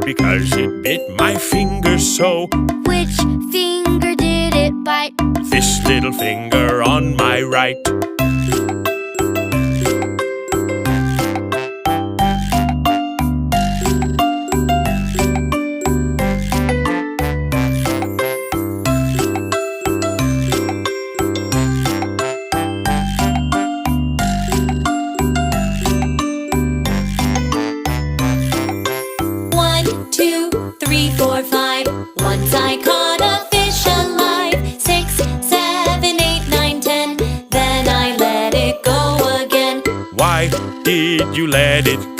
because it bit my finger so. Which finger did it bite? This little finger on my right. Once I caught a fish alive. 6, 7, 8, 9, 10. Then I let it go again. Why did you let it